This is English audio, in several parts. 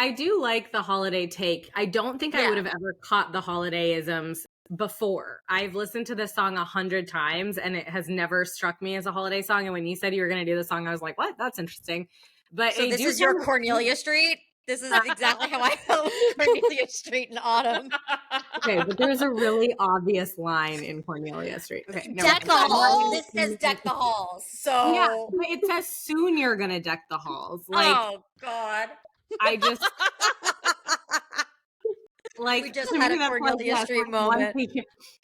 I do like the holiday take. I don't think I would have ever caught the holiday-isms before. I've listened to this song 100 times and it has never struck me as a holiday song. And when you said you were going to do the song, I was like, what? That's interesting. But so this is your Cornelia Street? This is exactly how I felt with Cornelia Street in autumn. Okay, but there's a really obvious line in Cornelia Street. Okay, deck the halls. This says deck the halls. So yeah, but it says soon you're gonna deck the halls. Like, oh God, I just like we just had a Cornelia Street moment.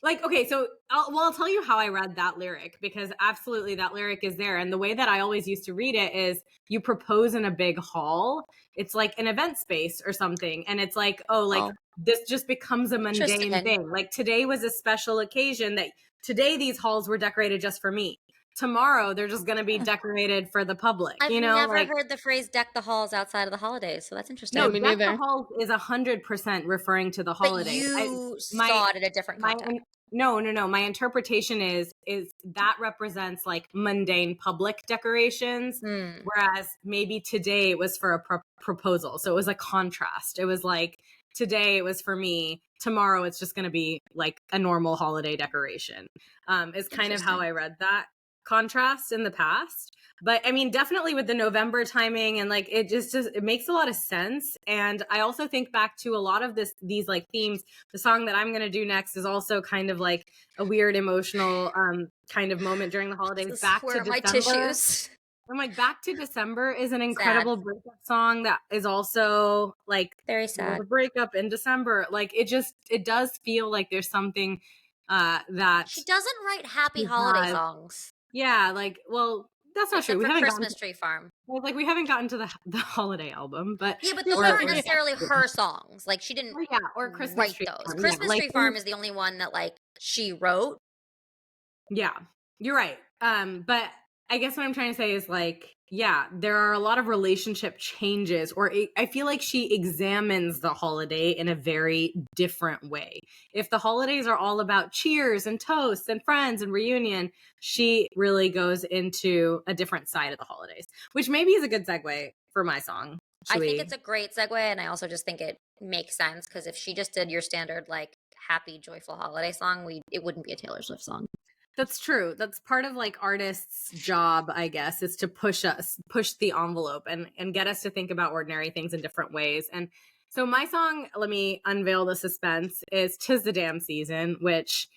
Like, okay, so I'll tell you how I read that lyric, because absolutely that lyric is there. And the way that I always used to read it is you propose in a big hall. It's like an event space or something. And it's like, this just becomes a mundane thing. Like today was a special occasion that today these halls were decorated just for me. Tomorrow they're just going to be decorated for the public. I've never heard the phrase deck the halls outside of the holidays, so that's interesting. No, me neither. Deck the halls is 100% referring to the holidays. But you saw it in a different context. No. My interpretation is that represents like mundane public decorations, whereas maybe today it was for a proposal. So it was a contrast. It was like today it was for me. Tomorrow it's just going to be like a normal holiday decoration. Is kind of how I read that contrast in the past. But I mean, definitely with the November timing and like it makes a lot of sense. And I also think back to a lot of these like themes. The song that I'm going to do next is also kind of like a weird emotional kind of moment during the holidays. Back to December. My tissues. I'm like, Back to December is an incredible breakup song that is also like very sad. A breakup in December. Like it does feel like there's something that she doesn't write happy holiday songs. Yeah, like, well, that's not true. We haven't Christmas Tree Farm. Well, like we haven't gotten to the holiday album, but yeah, but those aren't necessarily her songs. Like she didn't, or Christmas write Tree those. Farm. Christmas Tree Farm is the only one that like she wrote. Yeah, you're right. But I guess what I'm trying to say is like, yeah, there are a lot of relationship changes, or I feel like she examines the holiday in a very different way. If the holidays are all about cheers and toasts and friends and reunion, she really goes into a different side of the holidays, which maybe is a good segue for my song. I think it's a great segue, and I also just think it makes sense, because if she just did your standard like happy, joyful holiday song, it wouldn't be a Taylor Swift song. That's true. That's part of like artists' job, I guess, is to push the envelope and get us to think about ordinary things in different ways. And so my song, let me unveil the suspense, is 'Tis the Damn Season, which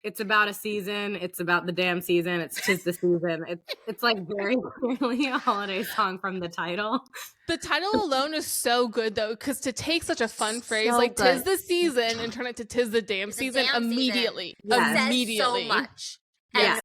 it's about a season. It's about the damn season. It's 'tis the season. It's like very clearly a holiday song from the title. The title alone is so good though, because to take such a fun phrase like good. 'Tis the season and turn it to 'tis the damn season immediately. Yes. Immediately. Says so much. And